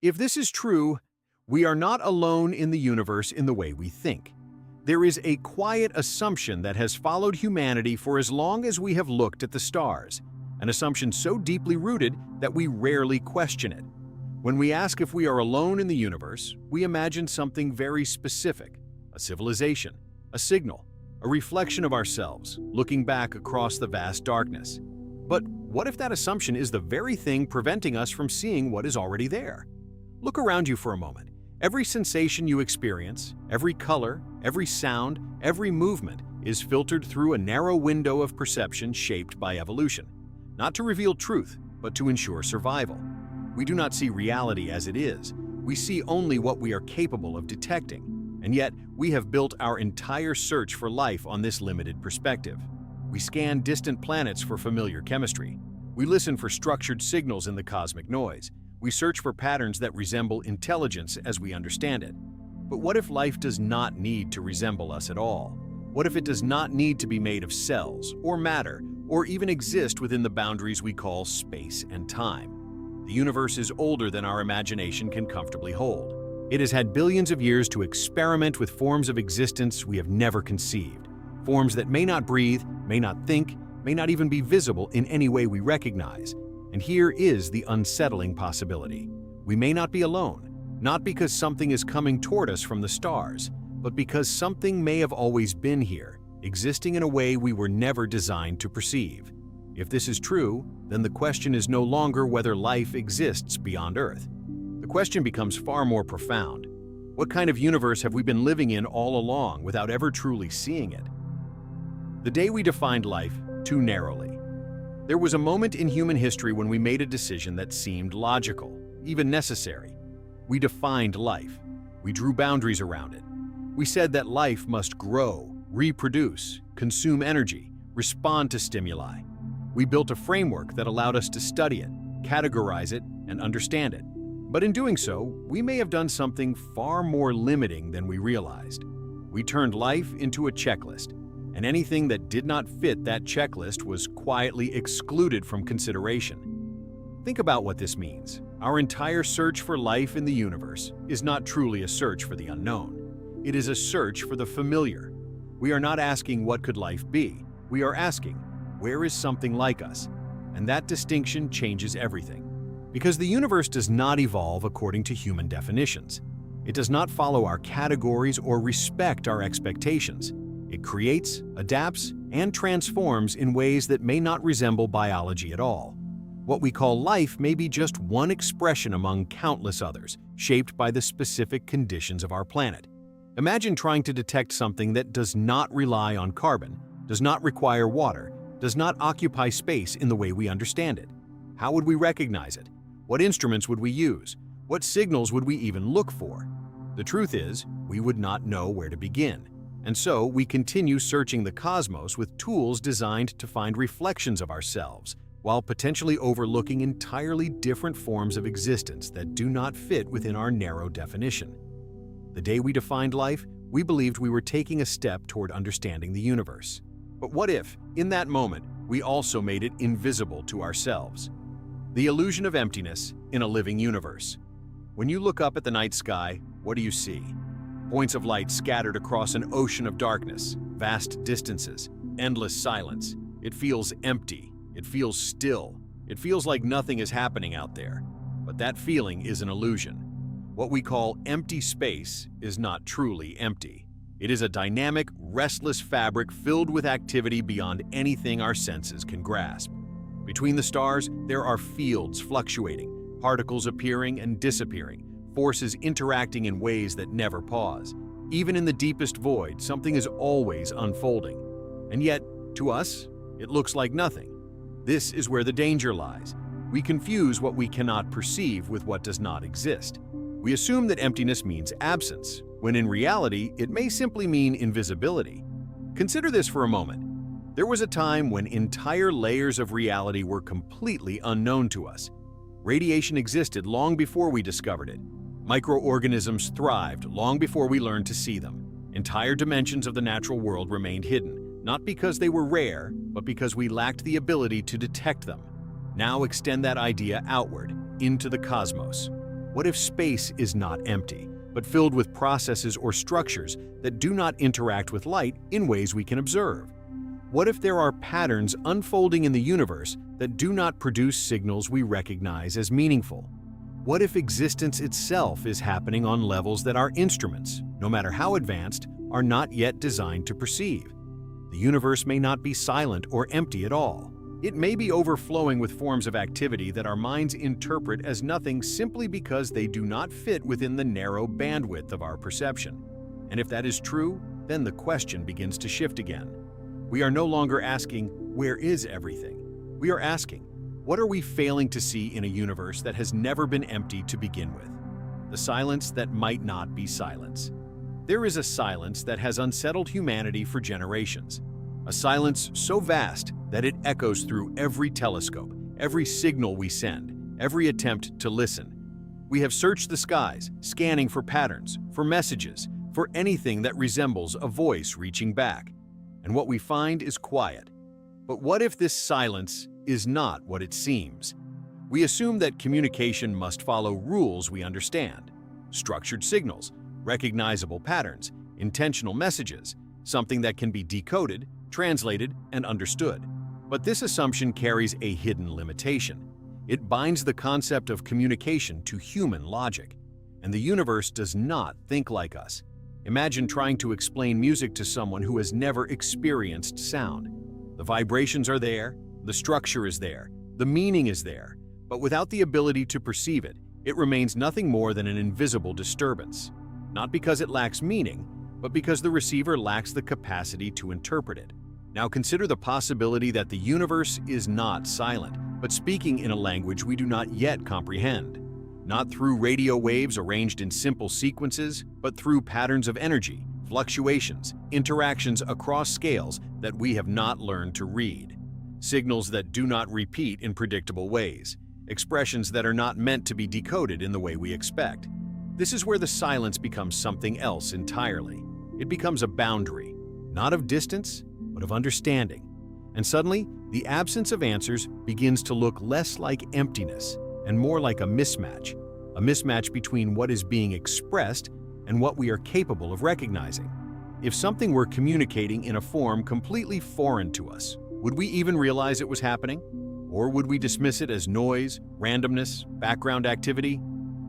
If this is true, we are not alone in the universe in the way we think. There is a quiet assumption that has followed humanity for as long as we have looked at the stars, an assumption so deeply rooted that we rarely question it. When we ask if we are alone in the universe, we imagine something very specific: a civilization, a signal, a reflection of ourselves, looking back across the vast darkness. But what if that assumption is the very thing preventing us from seeing what is already there? Look around you for a moment. Every sensation you experience, every color, every sound, every movement is filtered through a narrow window of perception shaped by evolution, not to reveal truth, but to ensure survival. We do not see reality as it is. We see only what we are capable of detecting. And yet, we have built our entire search for life on this limited perspective. We scan distant planets for familiar chemistry. We listen for structured signals in the cosmic noise. We search for patterns that resemble intelligence as we understand it. But what if life does not need to resemble us at all? What if it does not need to be made of cells, or matter, or even exist within the boundaries we call space and time? The universe is older than our imagination can comfortably hold. It has had billions of years to experiment with forms of existence we have never conceived. Forms that may not breathe, may not think, may not even be visible in any way we recognize. And here is the unsettling possibility. We may not be alone, not because something is coming toward us from the stars, but because something may have always been here, existing in a way we were never designed to perceive. If this is true, then the question is no longer whether life exists beyond Earth. The question becomes far more profound. What kind of universe have we been living in all along without ever truly seeing it? The day we defined life too narrowly. There was a moment in human history when we made a decision that seemed logical, even necessary. We defined life. We drew boundaries around it. We said that life must grow, reproduce, consume energy, respond to stimuli. We built a framework that allowed us to study it, categorize it, and understand it. But in doing so, we may have done something far more limiting than we realized. We turned life into a checklist, and anything that did not fit that checklist was quietly excluded from consideration. Think about what this means. Our entire search for life in the universe is not truly a search for the unknown. It is a search for the familiar. We are not asking what could life be. We are asking, where is something like us? And that distinction changes everything. Because the universe does not evolve according to human definitions. It does not follow our categories or respect our expectations. It creates, adapts, and transforms in ways that may not resemble biology at all. What we call life may be just one expression among countless others, shaped by the specific conditions of our planet. Imagine trying to detect something that does not rely on carbon, does not require water, does not occupy space in the way we understand it. How would we recognize it? What instruments would we use? What signals would we even look for? The truth is, we would not know where to begin. And so, we continue searching the cosmos with tools designed to find reflections of ourselves, while potentially overlooking entirely different forms of existence that do not fit within our narrow definition. The day we defined life, we believed we were taking a step toward understanding the universe. But what if, in that moment, we also made it invisible to ourselves? The illusion of emptiness in a living universe. When you look up at the night sky, what do you see? Points of light scattered across an ocean of darkness, vast distances, endless silence. It feels empty. It feels still. It feels like nothing is happening out there. But that feeling is an illusion. What we call empty space is not truly empty. It is a dynamic, restless fabric filled with activity beyond anything our senses can grasp. Between the stars, there are fields fluctuating, particles appearing and disappearing, forces interacting in ways that never pause. Even in the deepest void, something is always unfolding. And yet, to us, it looks like nothing. This is where the danger lies. We confuse what we cannot perceive with what does not exist. We assume that emptiness means absence, when in reality, it may simply mean invisibility. Consider this for a moment. There was a time when entire layers of reality were completely unknown to us. Radiation existed long before we discovered it. Microorganisms thrived long before we learned to see them. Entire dimensions of the natural world remained hidden, not because they were rare, but because we lacked the ability to detect them. Now extend that idea outward, into the cosmos. What if space is not empty, but filled with processes or structures that do not interact with light in ways we can observe? What if there are patterns unfolding in the universe that do not produce signals we recognize as meaningful? What if existence itself is happening on levels that our instruments, no matter how advanced, are not yet designed to perceive? The universe may not be silent or empty at all. It may be overflowing with forms of activity that our minds interpret as nothing simply because they do not fit within the narrow bandwidth of our perception. And if that is true, then the question begins to shift again. We are no longer asking, where is everything? We are asking, what are we failing to see in a universe that has never been empty to begin with? The silence that might not be silence. There is a silence that has unsettled humanity for generations. A silence so vast that it echoes through every telescope, every signal we send, every attempt to listen. We have searched the skies, scanning for patterns, for messages, for anything that resembles a voice reaching back. And what we find is quiet. But what if this silence is not what it seems? We assume that communication must follow rules we understand. Structured signals, recognizable patterns, intentional messages, something that can be decoded, translated, and understood. But this assumption carries a hidden limitation. It binds the concept of communication to human logic. And the universe does not think like us. Imagine trying to explain music to someone who has never experienced sound. The vibrations are there, the structure is there, the meaning is there, but without the ability to perceive it, it remains nothing more than an invisible disturbance. Not because it lacks meaning, but because the receiver lacks the capacity to interpret it. Now consider the possibility that the universe is not silent, but speaking in a language we do not yet comprehend. Not through radio waves arranged in simple sequences, but through patterns of energy, fluctuations, interactions across scales that we have not learned to read. Signals that do not repeat in predictable ways. Expressions that are not meant to be decoded in the way we expect. This is where the silence becomes something else entirely. It becomes a boundary, not of distance, but of understanding. And suddenly, the absence of answers begins to look less like emptiness and more like a mismatch between what is being expressed and what we are capable of recognizing. If something were communicating in a form completely foreign to us, would we even realize it was happening? Or would we dismiss it as noise, randomness, background activity?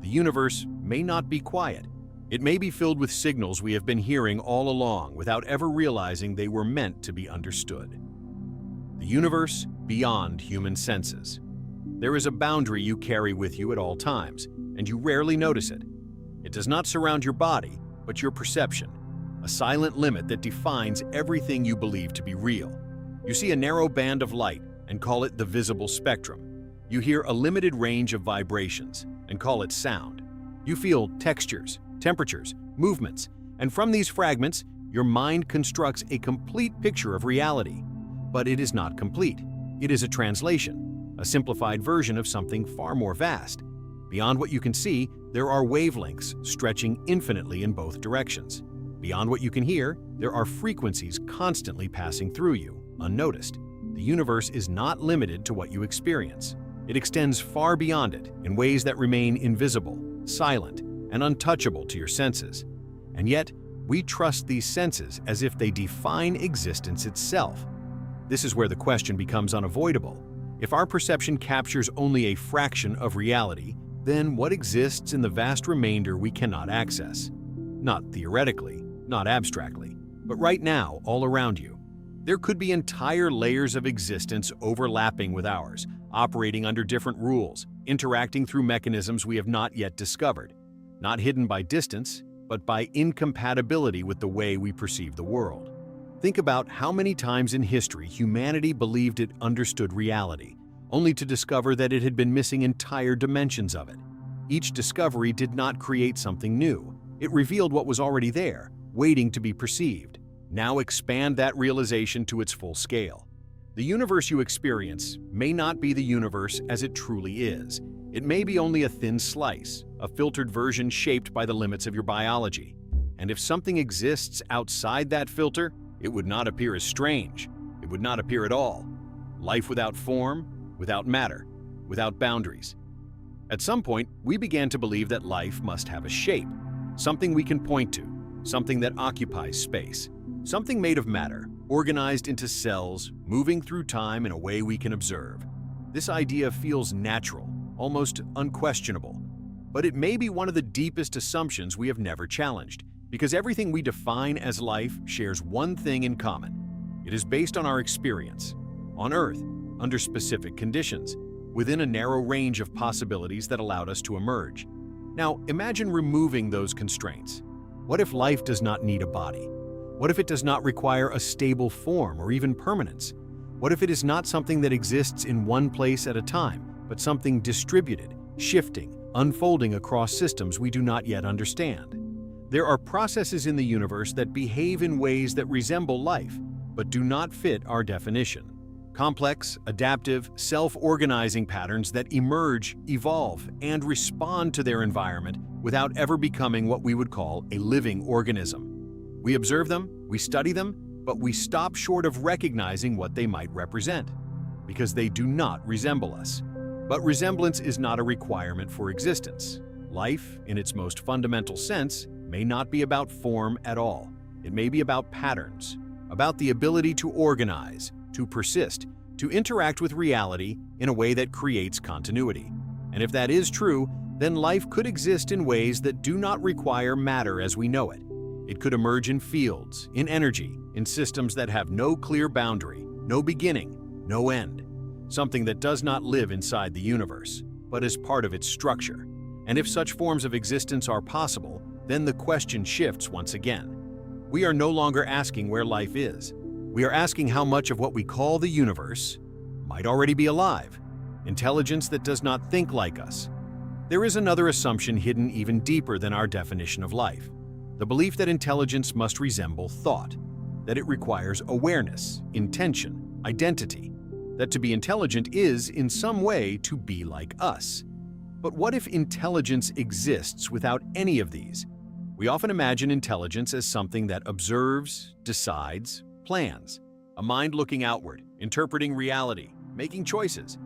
The universe may not be quiet. It may be filled with signals we have been hearing all along without ever realizing they were meant to be understood. The universe beyond human senses. There is a boundary you carry with you at all times, and you rarely notice it. It does not surround your body, but your perception, a silent limit that defines everything you believe to be real. You see a narrow band of light and call it the visible spectrum. You hear a limited range of vibrations and call it sound. You feel textures, temperatures, movements, and from these fragments, your mind constructs a complete picture of reality. But it is not complete. It is a translation, a simplified version of something far more vast. Beyond what you can see, there are wavelengths stretching infinitely in both directions. Beyond what you can hear, there are frequencies constantly passing through you, unnoticed. The universe is not limited to what you experience. It extends far beyond it in ways that remain invisible, silent, and untouchable to your senses. And yet, we trust these senses as if they define existence itself. This is where the question becomes unavoidable. If our perception captures only a fraction of reality, then what exists in the vast remainder we cannot access? Not theoretically, not abstractly, but right now, all around you. There could be entire layers of existence overlapping with ours, operating under different rules, interacting through mechanisms we have not yet discovered, not hidden by distance, but by incompatibility with the way we perceive the world. Think about how many times in history humanity believed it understood reality, only to discover that it had been missing entire dimensions of it. Each discovery did not create something new. It revealed what was already there, waiting to be perceived. Now expand that realization to its full scale. The universe you experience may not be the universe as it truly is. It may be only a thin slice, a filtered version shaped by the limits of your biology. And if something exists outside that filter, it would not appear as strange. It would not appear at all. Life without form, without matter, without boundaries. At some point, we began to believe that life must have a shape, something we can point to, something that occupies space, something made of matter, organized into cells, moving through time in a way we can observe. This idea feels natural, almost unquestionable, but it may be one of the deepest assumptions we have never challenged, because everything we define as life shares one thing in common. It is based on our experience, on Earth, under specific conditions, within a narrow range of possibilities that allowed us to emerge. Now, imagine removing those constraints. What if life does not need a body? What if it does not require a stable form or even permanence? What if it is not something that exists in one place at a time, but something distributed, shifting, unfolding across systems we do not yet understand? There are processes in the universe that behave in ways that resemble life, but do not fit our definition. Complex, adaptive, self-organizing patterns that emerge, evolve, and respond to their environment without ever becoming what we would call a living organism. We observe them, we study them, but we stop short of recognizing what they might represent, because they do not resemble us. But resemblance is not a requirement for existence. Life, in its most fundamental sense, may not be about form at all. It may be about patterns, about the ability to organize, to persist, to interact with reality in a way that creates continuity. And if that is true, then life could exist in ways that do not require matter as we know it. It could emerge in fields, in energy, in systems that have no clear boundary, no beginning, no end. Something that does not live inside the universe, but is part of its structure. And if such forms of existence are possible, then the question shifts once again. We are no longer asking where life is. We are asking how much of what we call the universe might already be alive, intelligence that does not think like us. There is another assumption hidden even deeper than our definition of life. The belief that intelligence must resemble thought, that it requires awareness, intention, identity, that to be intelligent is, in some way, to be like us. But what if intelligence exists without any of these? We often imagine intelligence as something that observes, decides, plans, a mind looking outward, interpreting reality, making choices.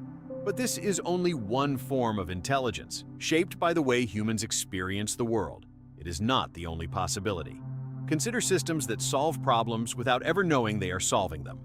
But this is only one form of intelligence, shaped by the way humans experience the world. It is not the only possibility. Consider systems that solve problems without ever knowing they are solving them.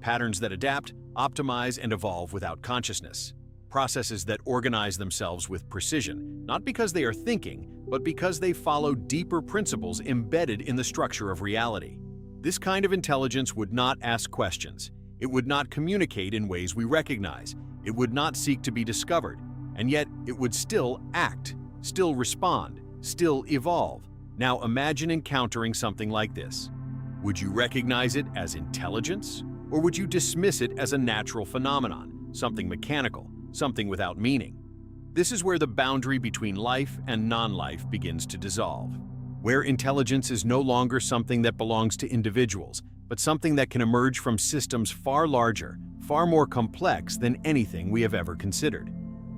Patterns that adapt, optimize, and evolve without consciousness. Processes that organize themselves with precision, not because they are thinking, but because they follow deeper principles embedded in the structure of reality. This kind of intelligence would not ask questions. It would not communicate in ways we recognize. It would not seek to be discovered. And yet, it would still act, still respond, still evolve. Now imagine encountering something like this. Would you recognize it as intelligence? Or would you dismiss it as a natural phenomenon, something mechanical, something without meaning? This is where the boundary between life and non-life begins to dissolve, where intelligence is no longer something that belongs to individuals, but something that can emerge from systems far larger, far more complex than anything we have ever considered.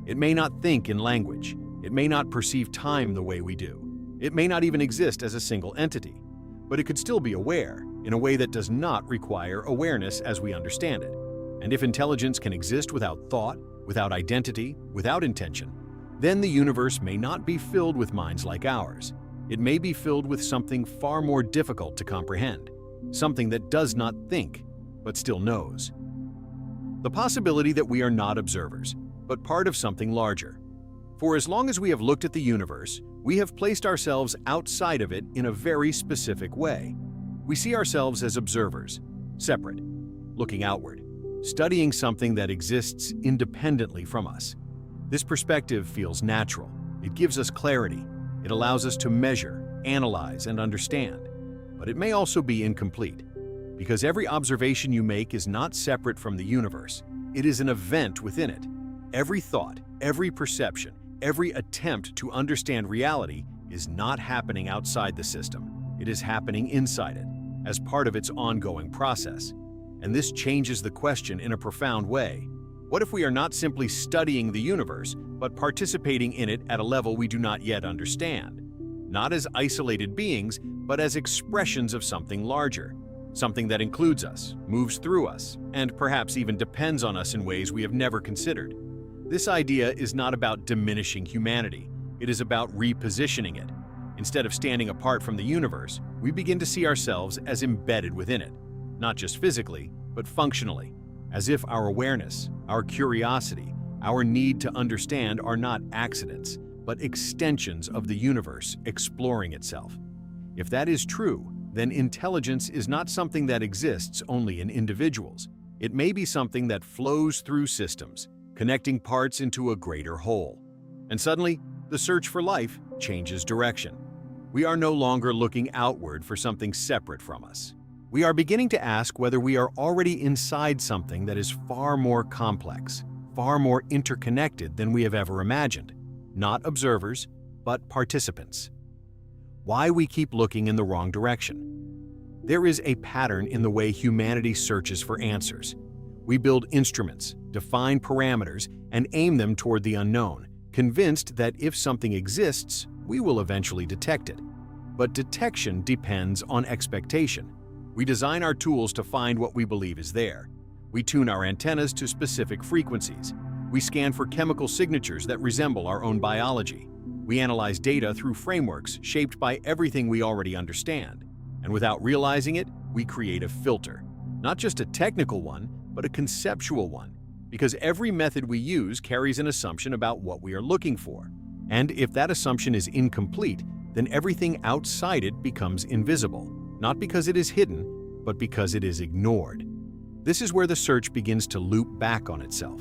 It may not think in language. It may not perceive time the way we do. It may not even exist as a single entity, but it could still be aware in a way that does not require awareness as we understand it. And if intelligence can exist without thought, without identity, without intention, then the universe may not be filled with minds like ours. It may be filled with something far more difficult to comprehend, something that does not think, but still knows. The possibility that we are not observers, but part of something larger. For as long as we have looked at the universe, we have placed ourselves outside of it in a very specific way. We see ourselves as observers, separate, looking outward, studying something that exists independently from us. This perspective feels natural. It gives us clarity. It allows us to measure, analyze, and understand. But it may also be incomplete, because every observation you make is not separate from the universe. It is an event within it. Every thought, every perception, every attempt to understand reality is not happening outside the system. It is happening inside it, as part of its ongoing process. And this changes the question in a profound way. What if we are not simply studying the universe, but participating in it at a level we do not yet understand? Not as isolated beings, but as expressions of something larger, something that includes us, moves through us, and perhaps even depends on us in ways we have never considered. This idea is not about diminishing humanity. It is about repositioning it. Instead of standing apart from the universe, we begin to see ourselves as embedded within it, not just physically, but functionally, as if our awareness, our curiosity, our need to understand are not accidents, but extensions of the universe exploring itself. If that is true, then intelligence is not something that exists only in individuals. It may be something that flows through systems, connecting parts into a greater whole. And suddenly, the search for life changes direction. We are no longer looking outward for something separate from us. We are beginning to ask whether we are already inside something that is far more complex, far more interconnected than we have ever imagined. Not observers, but participants. Why we keep looking in the wrong direction. There is a pattern in the way humanity searches for answers. We build instruments, define parameters, and aim them toward the unknown, convinced that if something exists, we will eventually detect it. But detection depends on expectation. We design our tools to find what we believe is there. We tune our antennas to specific frequencies. We scan for chemical signatures that resemble our own biology. We analyze data through frameworks shaped by everything we already understand. And without realizing it, we create a filter. Not just a technical one, but a conceptual one. Because every method we use carries an assumption about what we are looking for. And if that assumption is incomplete, then everything outside it becomes invisible. Not because it is hidden, but because it is ignored. This is where the search begins to loop back on itself.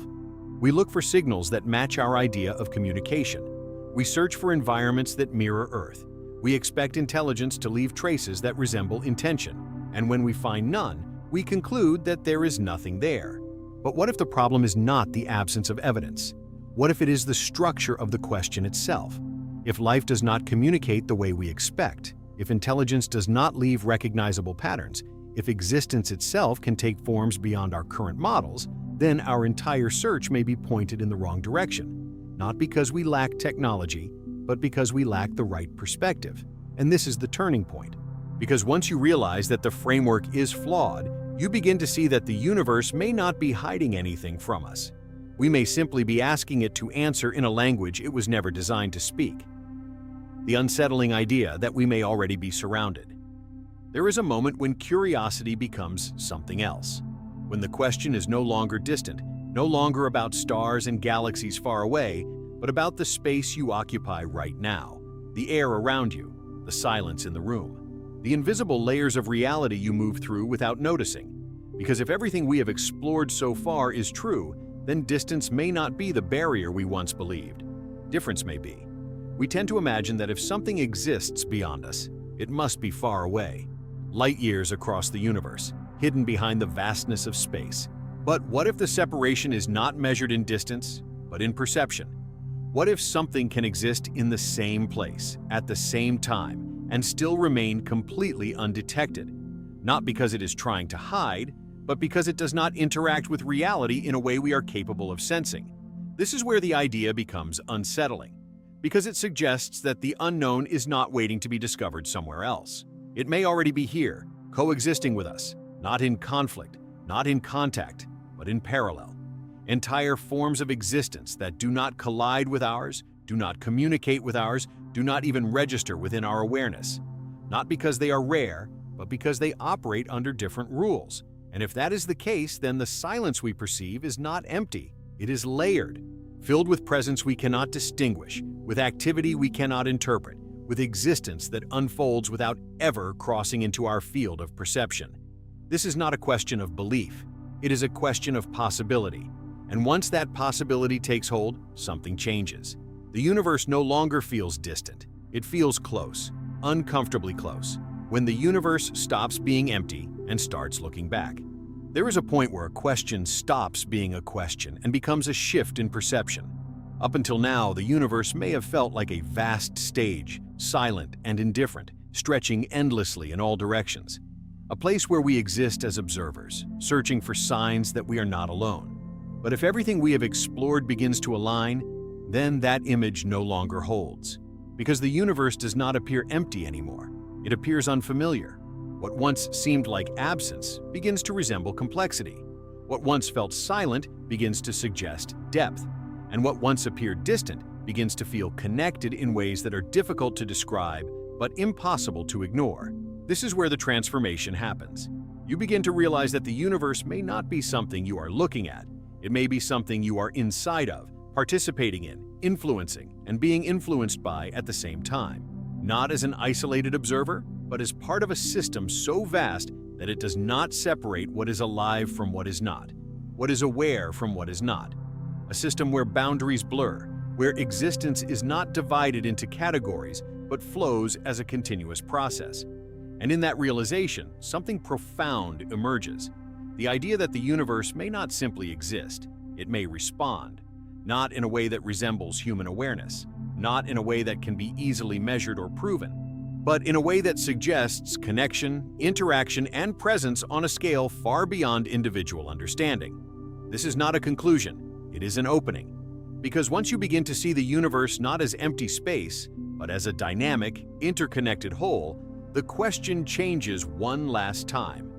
We look for signals that match our idea of communication. We search for environments that mirror Earth. We expect intelligence to leave traces that resemble intention. And when we find none, we conclude that there is nothing there. But what if the problem is not the absence of evidence? What if it is the structure of the question itself? If life does not communicate the way we expect, if intelligence does not leave recognizable patterns, if existence itself can take forms beyond our current models, then our entire search may be pointed in the wrong direction. Not because we lack technology, but because we lack the right perspective. And this is the turning point. Because once you realize that the framework is flawed, you begin to see that the universe may not be hiding anything from us. We may simply be asking it to answer in a language it was never designed to speak. The unsettling idea that we may already be surrounded. There is a moment when curiosity becomes something else. When the question is no longer distant, no longer about stars and galaxies far away, but about the space you occupy right now, the air around you, the silence in the room, the invisible layers of reality you move through without noticing. Because if everything we have explored so far is true, then distance may not be the barrier we once believed. Difference may be. We tend to imagine that if something exists beyond us, it must be far away, light years across the universe, hidden behind the vastness of space. But what if the separation is not measured in distance, but in perception? What if something can exist in the same place, at the same time, and still remain completely undetected? Not because it is trying to hide, but because it does not interact with reality in a way we are capable of sensing. This is where the idea becomes unsettling, because it suggests that the unknown is not waiting to be discovered somewhere else. It may already be here, coexisting with us, not in conflict, not in contact, but in parallel. Entire forms of existence that do not collide with ours, do not communicate with ours, do not even register within our awareness. Not because they are rare, but because they operate under different rules. And if that is the case, then the silence we perceive is not empty. It is layered, filled with presence we cannot distinguish, with activity we cannot interpret, with existence that unfolds without ever crossing into our field of perception. This is not a question of belief. It is a question of possibility. And once that possibility takes hold, something changes. The universe no longer feels distant. It feels close, uncomfortably close. When the universe stops being empty and starts looking back. There is a point where a question stops being a question and becomes a shift in perception. Up until now, the universe may have felt like a vast stage, silent and indifferent, stretching endlessly in all directions. A place where we exist as observers, searching for signs that we are not alone. But if everything we have explored begins to align, then that image no longer holds. Because the universe does not appear empty anymore. It appears unfamiliar. What once seemed like absence begins to resemble complexity. What once felt silent begins to suggest depth. and what once appeared distant begins to feel connected in ways that are difficult to describe but impossible to ignore. This is where the transformation happens. You begin to realize that the universe may not be something you are looking at. It may be something you are inside of, participating in, influencing, and being influenced by at the same time. Not as an isolated observer, but as part of a system so vast that it does not separate what is alive from what is not, what is aware from what is not. A system where boundaries blur, where existence is not divided into categories, but flows as a continuous process. And in that realization, something profound emerges. The idea that the universe may not simply exist, it may respond, not in a way that resembles human awareness, not in a way that can be easily measured or proven, but in a way that suggests connection, interaction, and presence on a scale far beyond individual understanding. This is not a conclusion, it is an opening. Because once you begin to see the universe not as empty space, but as a dynamic, interconnected whole, the question changes one last time.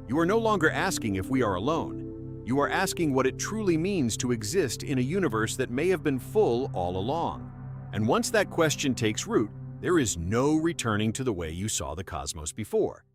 You are no longer asking if we are alone. You are asking what it truly means to exist in a universe that may have been full all along. And once that question takes root, there is no returning to the way you saw the cosmos before.